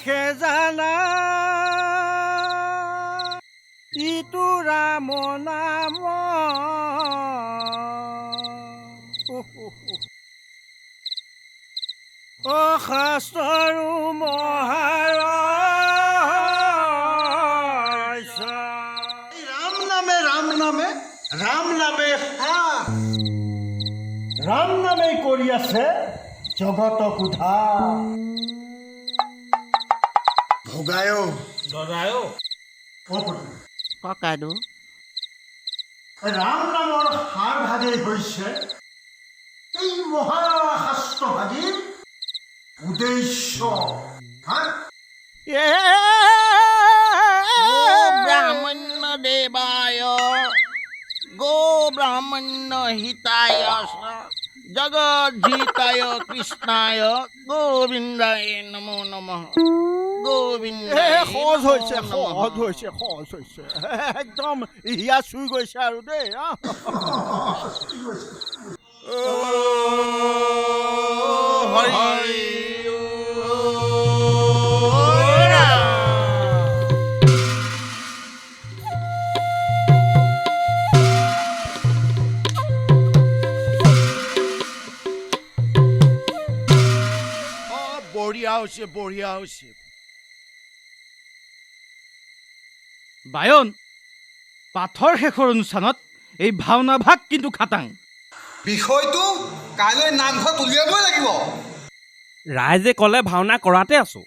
মুখে জানা ইটো ৰাম নাম অ শাস্ত্ৰৰো राम नामे राम नामे राम नामे কৰি আছে জগতক উদ্ধাৰ ভগায় দদায় ককাইদেউ ৰাম নামৰ সাৰ ভাগেই হৈছে এই মহাশাস্ত্ৰভাগীৰ উদ্দেশ্য ব্ৰাহ্মণ্য দেৱায় গো ব্ৰাহ্মণ্য হিতায় জগজ্জিতায় কৃষ্ণায় গোবিন্দায় নমো নমঃ গোবিন্দ সহজ হৈছে একদম হিয়া চুই গৈছে আৰু দেই হৰি বঢ়িয়া হৈছে বায়ন পাঠৰ শেষৰ অনুষ্ঠানত এই ভাওনা ভাগ কিন্তু খাটাং বিষয়টো কাইলৈ নামঘৰত উলিয়াবই লাগিব ৰাইজে ক'লে ভাওনা কৰাতে আছো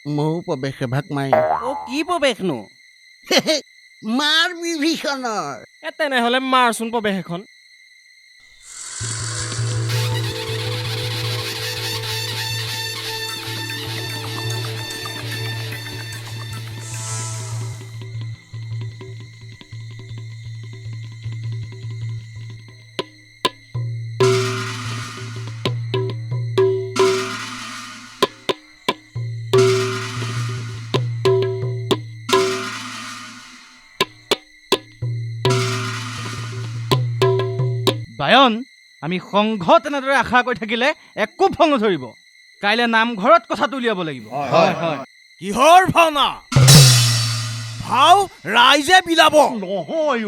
ময়ো প্ৰৱেশ ভাগ মাৰি অ কি প্ৰৱেশনো মাৰ বিভীষণৰ তেনেহ'লে মাৰচোন প্ৰৱেশ এখন বায়ন আমি সংঘ তেনেদৰে আশা কৰি থাকিলে একো ভং নধৰিব কাইলৈ নামঘৰত কথাটো উলিয়াব লাগিব কিহৰ ভাওনা ভাও ৰাইজে বিলাব নহয়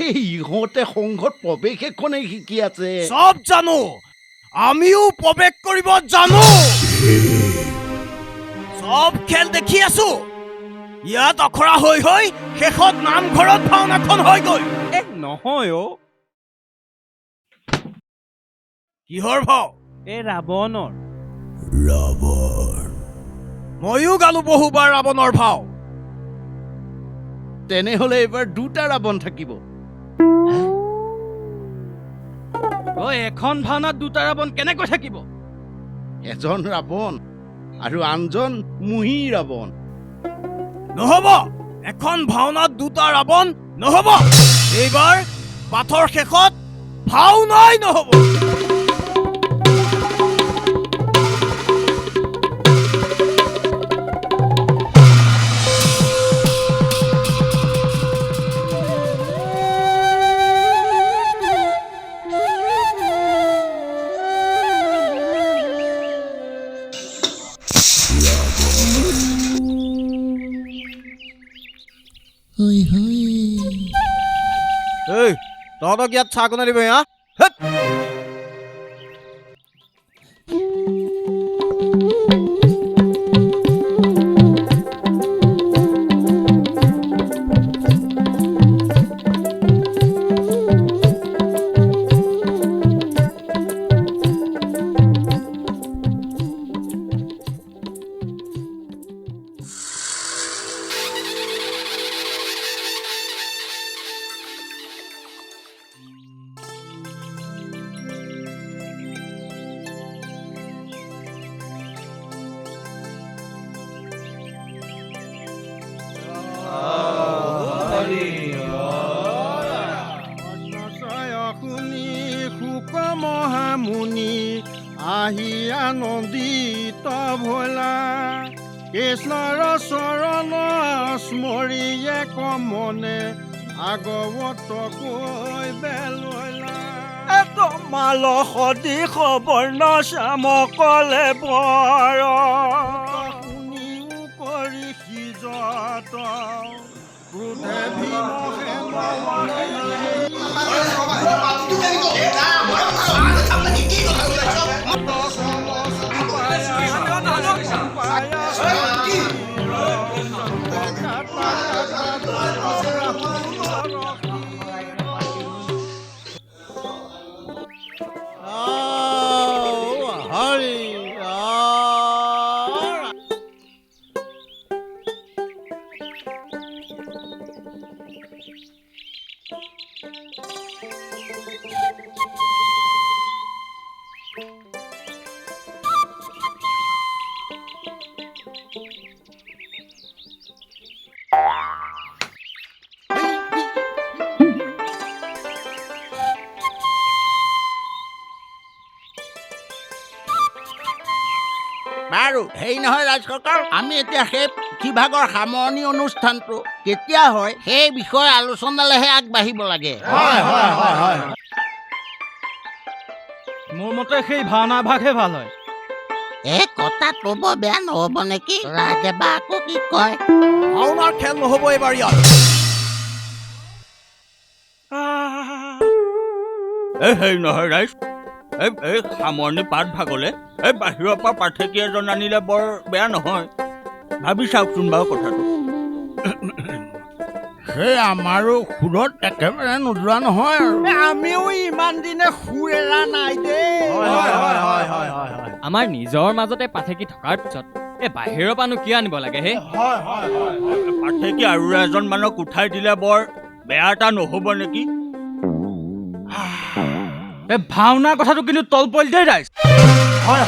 এই ইহঁতে সংঘত প্ৰৱেশ এখনেই শিকি আছে চব জানো আমিও প্ৰৱেশ কৰিব জানো চব খেল দেখি আছো ইয়াত অখৰা হৈ শেষত নামঘৰত ভাওনাখন হৈ গৈ নহয় অ কিহৰ ভাও এই ৰাৱণৰ ময়ো গালো বহুবাৰ ৰাৱণৰ ভাও তেনেহ'লে এইবাৰ দুটা ৰাৱণ থাকিব এখন ভাওনাত দুটা ৰাৱণ কেনেকৈ থাকিব এজন ৰাৱণ আৰু আনজন মুহি ৰাৱণ নহব এখন ভাওনাত দুটা ৰাৱণ নহব এইবাৰ পাঠৰ শেষত ভাওনাই নহব তহঁতক ইয়াত চাহ কোনে দিব হা মহামুনি আহি আনন্দিত ভোলা কৃষ্ণৰ চৰণ স্মৰিয়ে কমনে আগৱত কৈ বেললা মাল সদিশ বৰ্ণ শ্যামকলে বৰ শুনিও কৰি সিজত ক্ৰোধে ভীমহে বাৰু হেৰি নহয় ৰাজকৰ্তা, আমি এতিয়া সেই পুথিভাগৰ সামৰণি অনুষ্ঠানটো কেতিয়া হয় সেই বিষয়ে আলোচনালেহে আগবাঢ়িব লাগে। মোৰ মতে সেই ভাওনা ভাগহে ভাল হয়। এই কথাটো বৰ বেয়া নহ'ব নেকি? ৰাজে বা আকৌ কি কয়? ভাওনাৰ খেল নহ'ব এইবাৰ ইয়াত। হেৰি নহয় ৰাইজ, এই সামৰণি পাঠ ভাগলে এই বাহিৰৰ পৰা পাঠেকি এজন আনিলে বৰ বেয়া নহয়। ভাবি চাওকচোন বাৰু কথাটো। সেই আমাৰো সুৰত একেবাৰে নোযোৱা নহয় আৰু। আমিও ইমান দিনে সুৰ এৰা নাই দেই। আমাৰ নিজৰ মাজতে পাঠেকি থকাৰ পিছত এই বাহিৰৰ পৰানো কিয় আনিব লাগে হে? পাঠেকি আৰু এজন মানুহক উঠাই দিলে বৰ বেয়া এটা নহ'ব নেকি? এই ভাওনাৰ কথাটো কিন্তু তলপল দেই ৰাইজ।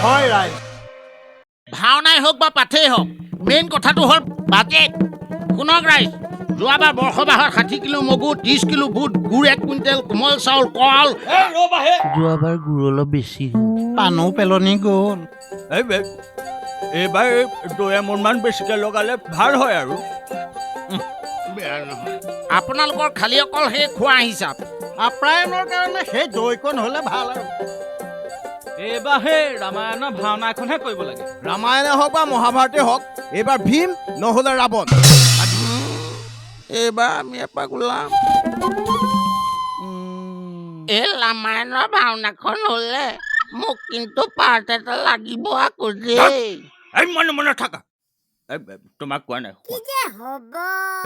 হয় ৰাইজ। ভাওনাই হওক বা পাঠেই হওক, মেইন কথাটো হ'ল বাজেট। শুনক ৰাইজ, যোৱাবাৰ বৰ্ষবাহত 60 কিলো মগু, 30 কিলো বুট, গুড় 1 কুইণ্টেল, কোমল চাউল, কল। যোৱাবাৰ গুড় অলপ বেছি পানো পেলনি গ'ল। এইবাৰ 2 এমোনমান বেছিকৈ লগালে ভাল হয় আৰু। বেয়া নহয়। আপোনালোকৰ খালী অকল সেই খোৱা হিচাপ। আপ্ৰায়নৰ কাৰণে সেই দৈকণ হ'লে ভাল আৰু। এইবাৰ সেই ৰামায়ণৰ ভাওনা এখনহে কৰিব লাগে। ৰামায়ণে হওক বা মহাভাৰতে হওক, এইবাৰ ভীম নহ'লে ৰাৱণ। এইবাৰ আমি এপাক ওলাম। এই ৰামায়ণৰ ভাওনাখন হ'লে মোক কিন্তু পাৰ্ট এটা লাগিব আকৌ দেই। এই মনে থাকা। তোমাক কোৱা নাই।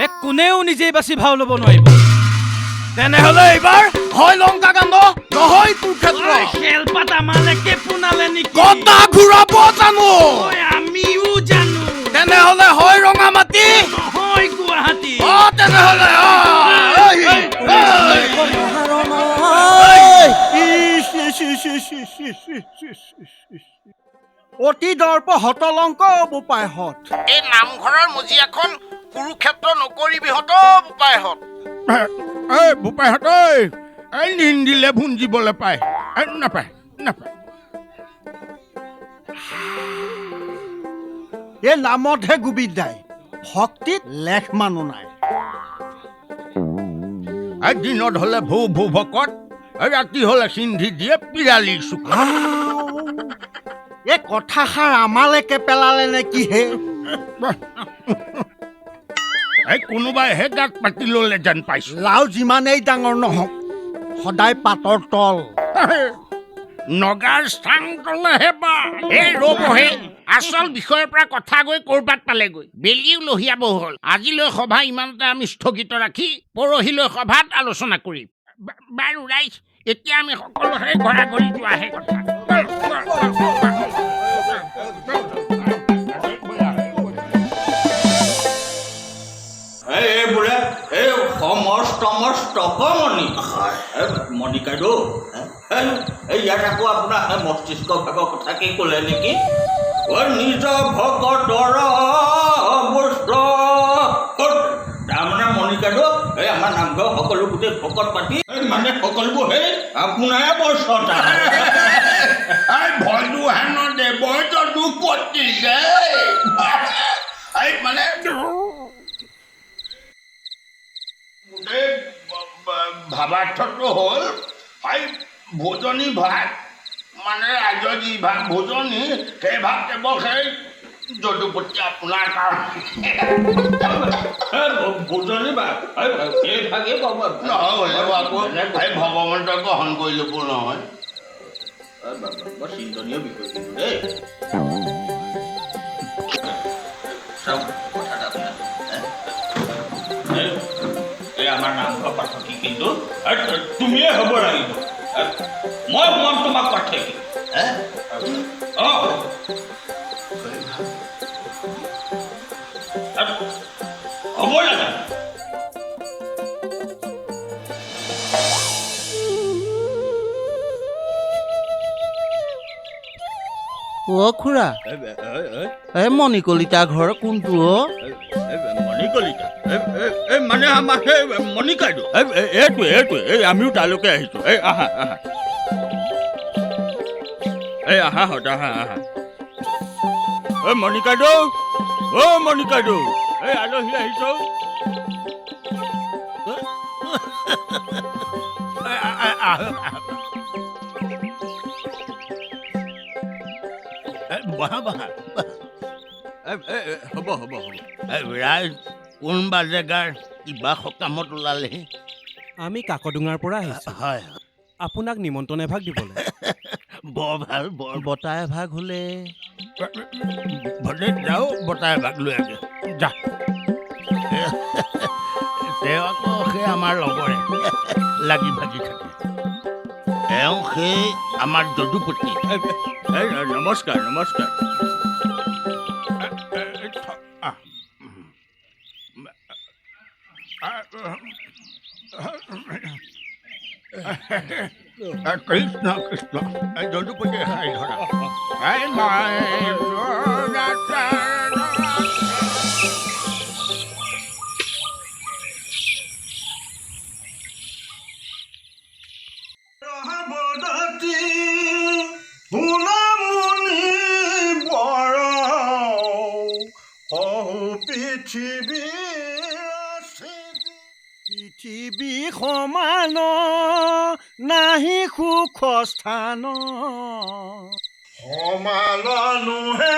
এই কোনেও নিজেই বাচি ভাও ল'ব নোৱাৰিব। তেনেহ'লে এইবাৰ হয় লংকা কাণ্ড, নহয় কুৰুক্ষেত্ৰ। খেল পাতা মানে পোনালে নেকি? গদা ঘূৰাব জানো? আমিও জানো। তেনেহ'লে হয় ৰঙা মাটি, নহয় গুৱাহাটী। তেনেহ'লে অতি দৰ্প হতলংক বোপাই হত। এই নামঘৰৰ মজিয়াখন কুৰুক্ষেত্ৰ নকৰিবিহঁত বোপাইহঁত। এই বোপাইহঁত, এই নিন্দিলে ভুঞ্জিবলৈ পায়। নাপায়। এই নামতহে গোবিন্দাই, ভক্তিত লেখ মানুহ নাই। দিনত হ'লে ভৌ ভকত, ৰাতি হ'লে চিন্ধি দিয়ে পিৰালিৰ চুকা। এই কথাষাৰ আমালৈকে পেলালে নে কি হে? এই কোনোবাইহে গাত পাতি ল'লে যেন পাইছো। লাও যিমানেই ডাঙৰ নহওক, সদায় পাতৰ তল। নগাৰ স্থান তলেহে বা। এই ৰ'বহে, আচল বিষয়ৰ পৰা কথা গৈ ক'ৰবাত পালেগৈ। বেলিও লহিয়াব হ'ল। আজিলৈ সভা ইমানতে আমি স্থগিত ৰাখি পৰহিলৈ সভাত আলোচনা কৰিম। বাৰু ৰাইজ, এতিয়া আমি সকলোৰে ঘৰা ঘৰি যোৱাহে কথা। বোলে এই সমস্তমস্তকমণি মণিকাইদেউ, ইয়াত আকৌ আপোনাৰ মস্তিষ্ক ভাগৰ কথা কি ক'লে নেকি? নিজ ভকতৰ তাৰমানে মণিকাইদেউ, এই আমাৰ নামঘৰ সকলো গোটেই ভকত পাতি মানে সকলোবোৰ সেই আপোনাৰে বৰ্ষতা। ভয়টো হেন দেৱৰটো দুখ পতিছে। মানে ভাবাৰ্থটো হ'ল ভোজনী ভাত মানে ৰাইজৰ যি ভাত ভোজনী সেই ভাত কেৱল সেই যদুপতি আপোনাৰ কাৰণে ভোজনী বা এই ভাগেই পাব নহয় আকৌ এই ভগৱন্তই গ্ৰহণ কৰি ল'ব নহয় বৰ চিন্তনীয় বিষয় কিন্তু দেই চাওক কথা এটা আপোনাৰ এই আমাৰ নামঘৰ পাঠকি কিন্তু তুমিয়ে হ'ব লাগিব মই তোমাক পাঠকি হ'ব লাগে অ' খুৰা এই মণি কলিতা ঘৰ কোনটো অ' মণিকলিতা মানে আমাৰ সেই মণিকাইদেউ এইটোৱে এই আমিও তালৈকে আহিছোঁ এই আহা এই আহা এই মণিকাইদেউ এই আলহী আহিছোঁ হ'ব ৰাইজ কোনোবা জেগাৰ কিবা সকামত ওলালেহি আমি কাকডোঙাৰ পৰা আহিছোঁ হয় আপোনাক নিমন্ত্ৰণ এভাগ দিবলৈ বৰ ভাল বৰ বতাহ এভাগ হ'লে ভলে যাওঁ বতাহ এভাগ লৈ আগে যা তেওঁ আকৌ সেই আমাৰ লগৰে লাগি ভাগি থাকে তেওঁ সেই আমাৰ যদুপতি নমস্কাৰ কৃষ্ণ যদুপতি খাই ধৰা পৃথিৱী সমান নাহি সুখ স্থান সমালনুহে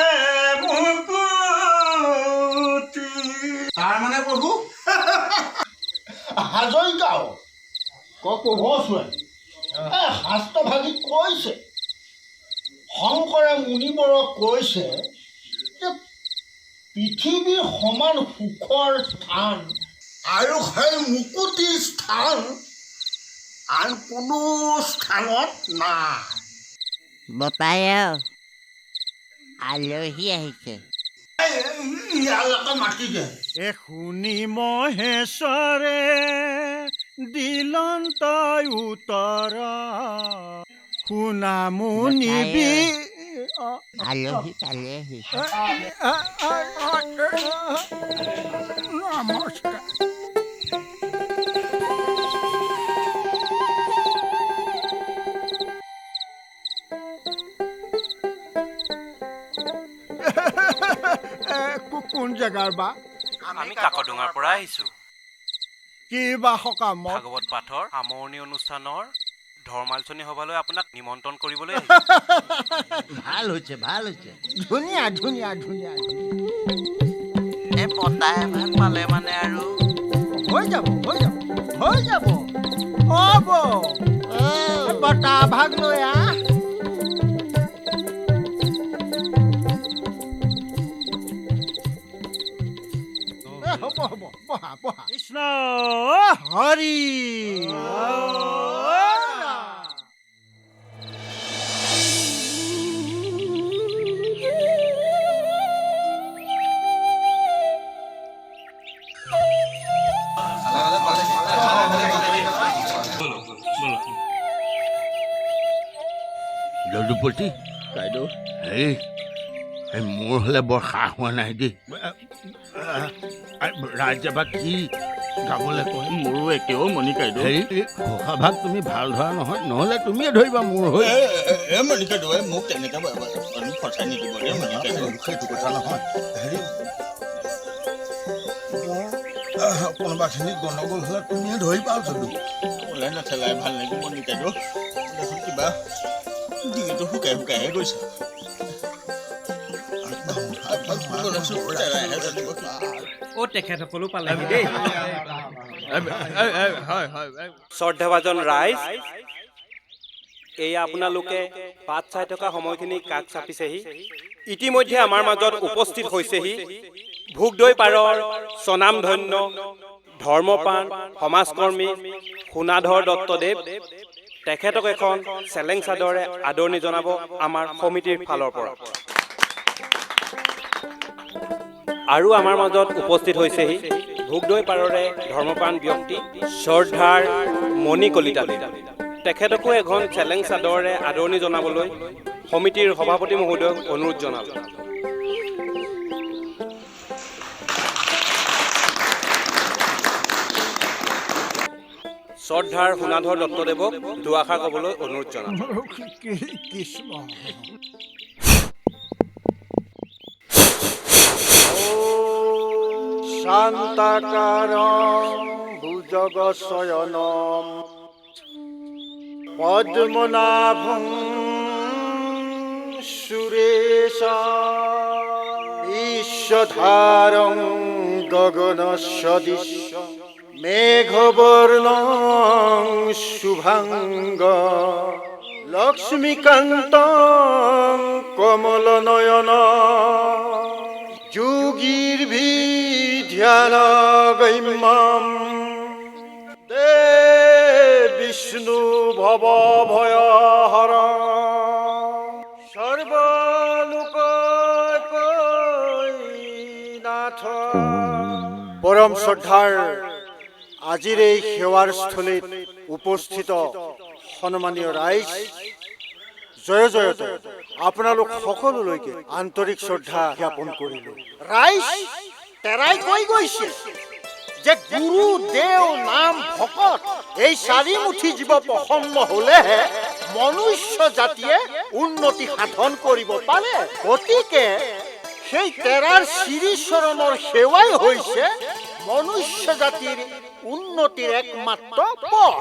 তাৰ মানে প্ৰভু হাজৰিকাও প্ৰভুৱে শাস্ত্ৰ ভাগি কৈছে শংকৰে মুনিবৰক কৈছে যে পৃথিৱীৰ সমান সুখৰ স্থান আৰু সেই মুকুতি স্থান আন কোনো স্থানত নাই বপায় আলহী আহিছে ইয়ালৈকে মাতি দে শুনি মহেশ্বৰে দিলন্ত উত্তৰ শুনা মুনিবি আলহী পালেহি নমস্কাৰ কোন জেগাৰ বা আমি কাকডোঙাৰ পৰা আহিছোঁ কি বা সকাম ভাগৱত পাঠৰ সামৰণি অনুষ্ঠানৰ ধৰ্মালোচনী সভালৈ আপোনাক নিমন্ত্ৰণ কৰিবলৈ ভাল হৈছে ধুনীয়া এই বতাহ এভাগ পালে মানে আৰু হৈ যাব হ'ব বতাহ ভাগ লৈ আহ হ'ব বহা কৃষ্ণ হৰি যদুপতি কাইদেউ হেৰি এই মোৰ হ'লে বৰ সাহ হোৱা নাই দেই ৰাইজে বা কি গাবলৈ কয় মোৰো একেও মণিকাইদেউ হেৰি ঘোষাভাগ তুমি ভাল ধৰা নহয় নহ'লে তুমিয়ে ধৰিবা মোৰ হৈ মণিকাইদেউ মোক তেনেকৈ ফচাই নিদিব দেই মণিকাইদেউ সেইটো কথা নহয় হেৰি কোনোবাখিনি গণ্ডগোল হ'লে তুমিয়ে ধৰি পাওঁ যদু ওলাই নথেলাই ভাল নেকি মণিকাইদেউ বা ডিঙিটো শুকাই শুকাইহে গৈছে তেখেতসকলো পালেহি দেই শ্ৰদ্ধাভাজন ৰাইজ, এয়া আপোনালোকে বাট চাই থকা সময়খিনি কাষ চাপিছেহি। ইতিমধ্যে আমাৰ মাজত উপস্থিত হৈছেহি ভোগদৈ পাৰৰ স্বনামধন্য ধৰ্মপ্ৰাণ সমাজকৰ্মী সোণাধৰ দত্তদেৱ। তেখেতক এখন চেলেং চাদৰে আদৰণি জনাব আমাৰ সমিতিৰ ফালৰ পৰা। আৰু আমাৰ মাজত উপস্থিত হৈছেহি ভোগদৈ পাৰৰে ধৰ্মপ্ৰাণ ব্যক্তি শ্ৰদ্ধাৰ মণি কলিতাদেৱ। তেখেতকো এখন চেলেং চাদৰে আদৰণি জনাবলৈ সমিতিৰ সভাপতি মহোদয়ক অনুৰোধ জনালোঁ। শ্ৰদ্ধাৰ সোণাধৰ দত্তদেৱক দুআষাৰ ক'বলৈ অনুৰোধ জনালোঁ। কৃষ্ণ শান্তাকাৰং ভুজগশয়নম পদ্মনাভং সুৰেশম বিশ্বধাৰং গগনসদৃশ মেঘবৰ্ণং শুভাঙ্গ লক্ষ্মীকান্তং কমলনয়ন যোগীৰ্ভিধ্যানগম্যম দে বিষ্ণু ভবভয়হৰ সৰ্বলোকনাথ। পৰম শ্ৰদ্ধাৰ আজিৰ এই সেৱাৰ স্থলীত উপস্থিত সন্মানীয় ৰাইজ, জয় জয়তে আপোনালোক সকলোলৈকে আন্তৰিক শ্ৰদ্ধা জ্ঞাপন কৰিলো। ৰাইজ তেৰাই কৈ গৈছে যে গুৰু দেও নাম ভকত এই চাৰিমুঠি জীৱ প্ৰসন্ন হলেহে মনুষ্য জাতিয়ে উন্নতি সাধন কৰিব পাৰে। গতিকে সেই তেৰাৰ শ্ৰীচৰণৰ সেৱাই হৈছে মনুষ্য জাতিৰ উন্নতিৰ একমাত্ৰ পথ।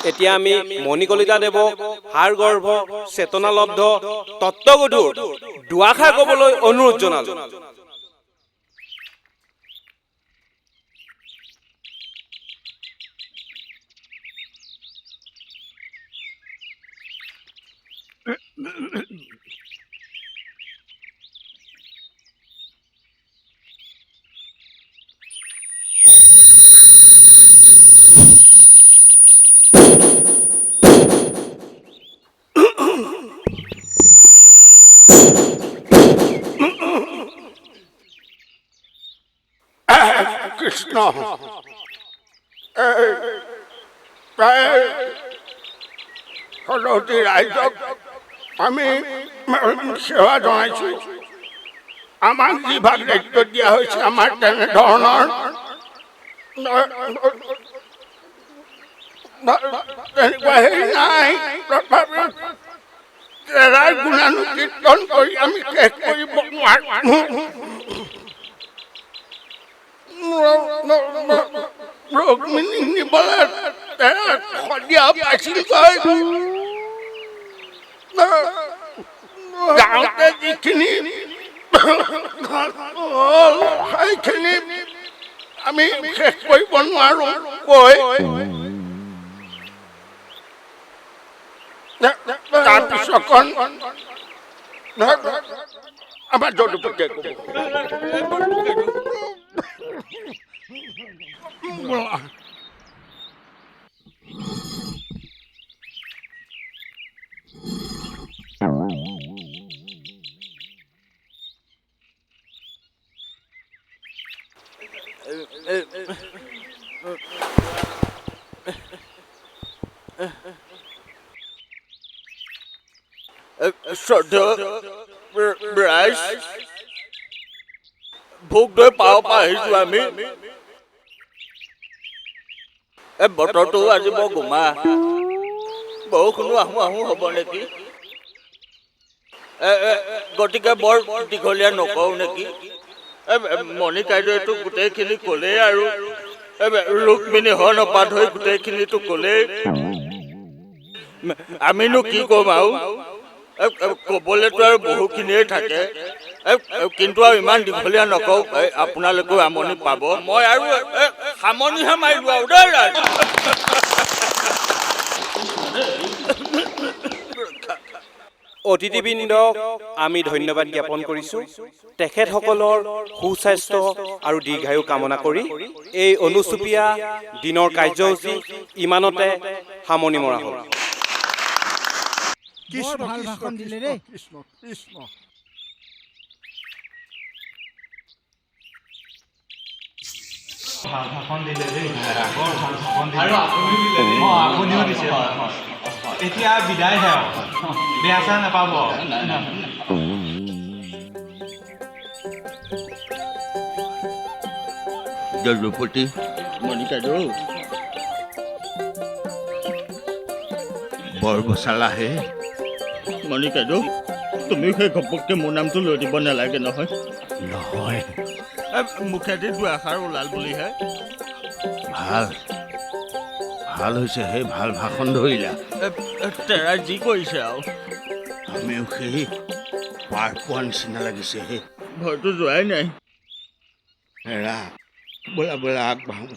এতিয়া আমি মণি কলিতাদেৱক সাৰ গৰ্ভ চেতনালব্ধ তত্ত্বগধুৰ দুআষাৰ ক'বলৈ অনুৰোধ জনালোঁ। কৃষ্ণ প্ৰায় সদৌতি ৰাইজক আমি সেৱা জনাইছোঁ। আমাক যি ভাগ দায়িত্ব দিয়া হৈছে আমাৰ তেনেধৰণৰ তেনেকুৱা হেৰি নাই। তথাপিও তেৰাৰ গুণানুকীৰ্তন কৰি আমি শেষ কৰিব নোৱাৰোঁ। ৰুক্মিণীক নিবলৈ সদিয়া পাইছিলগৈ। গাঁৱতে যিখিনি সেইখিনি আমি শেষ কৰিব নোৱাৰোঁ কৈ তাৰপিছত আমাৰ যদুপতিয়ে ক'ব। শ্ৰদ্ধা ৰাইজ, ভোগদৈ পাৰৰ পৰা আহিছোঁ আমি। এই বতৰটো আজি বৰ গোমা, বৰষুণো আহোঁ আহোঁ হ'ব নেকি। গতিকে বৰ দীঘলীয়া নকৰোঁ নেকি। মণিকাইদেউতো গোটেইখিনি ক'লেই আৰু ৰুক্মিণী হৰণপাত হৈ গোটেইখিনিতো ক'লেই আমিনো কি ক'ম আৰু ক'বলৈতো আৰু বহুখিনিয়ে থাকে কিন্তু আৰু ইমান দীঘলীয়া নকওঁ আপোনালোকেও আমনি পাব মই আৰু সামৰণিহে মাৰিলোঁ আৰু দেই ৰাইজ অতিথিবৃন্দক আমি ধন্যবাদ জ্ঞাপন কৰিছোঁ তেখেতসকলৰ সুস্বাস্থ্য আৰু দীৰ্ঘায়ু কামনা কৰি এই অনুচুপীয়া দিনৰ কাৰ্যসূচী ইমানতে সামৰণি মৰা হ'ল ভাল ভাষণ দিলে ৰে কৃষ্ণ কৃষ্ণ আপুনিও দিছে এতিয়া বিদায়হে বেয়া চেয়া নাপাব জলপতি মণিকাইদেউ বৰ বচালাহে মণিকাইদেউ তুমি সেই ঘপককৈ মোৰ নামটো লৈ দিব নালাগে নহয় নহয় মুখেদি দুআষাৰ ওলাল বুলিহে ভাল ভাল হৈছে সেই ভাল ভাষণ ধৰিলা তেৰাই যি কৰিছে আৰু আমিও সেই পাৰ পোৱা নিচিনা লাগিছে হে ভয়তো যোৱাই নাই হেৰা বোলা বোলা আগবাঢ়ো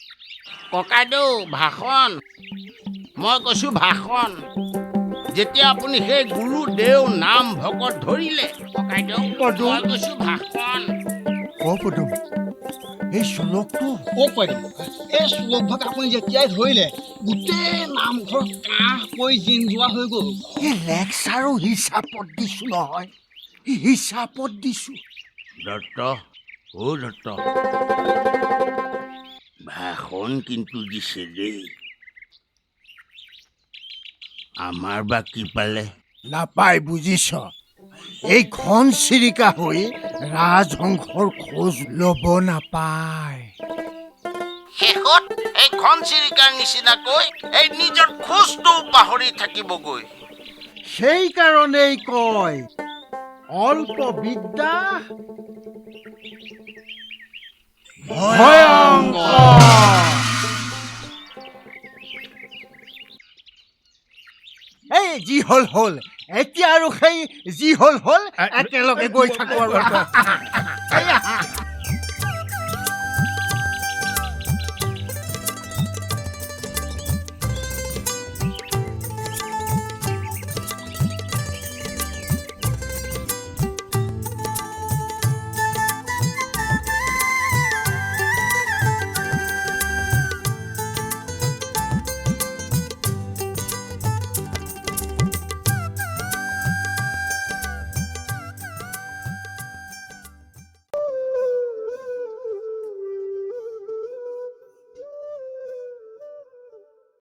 ককাইদেউ ভাষণ মই কৈছোঁ ভাষণ যেতিয়া আপুনি সেই গুৰুদেউ নাম ভকত ধৰিলে ককাইদেউ মই কৈছোঁ ভাষণ পদুম এই শ্লোকটো এই শ্লোকভাগ আপুনি যেতিয়াই ধৰিলে গোটেই নামঘৰ কাহ পৰি জিন যোৱা হৈ গ'ল এই লেকচাৰো হিচাপত দিছোঁ নহয় হিচাপত দিছোঁ দত্ত অ দত্ত ভাষণ কিন্তু দিছে দেই আমাৰ বা কি পালে নাপায় বুজিছ এই ঘন চিৰিকা হৈ ৰাজহংসৰ খোজ ল'ব নাপায় শেষত এই ঘনচিৰিকাৰ নিচিনাকৈ এই নিজৰ খোজটো পাহৰি থাকিবগৈ সেইকাৰণেই কয় অল্প বিদ্যা ভয়ংকৰ এই যি হ'ল এতিয়া আৰু সেই যি হ'ল একেলগে গৈ থাকো আৰু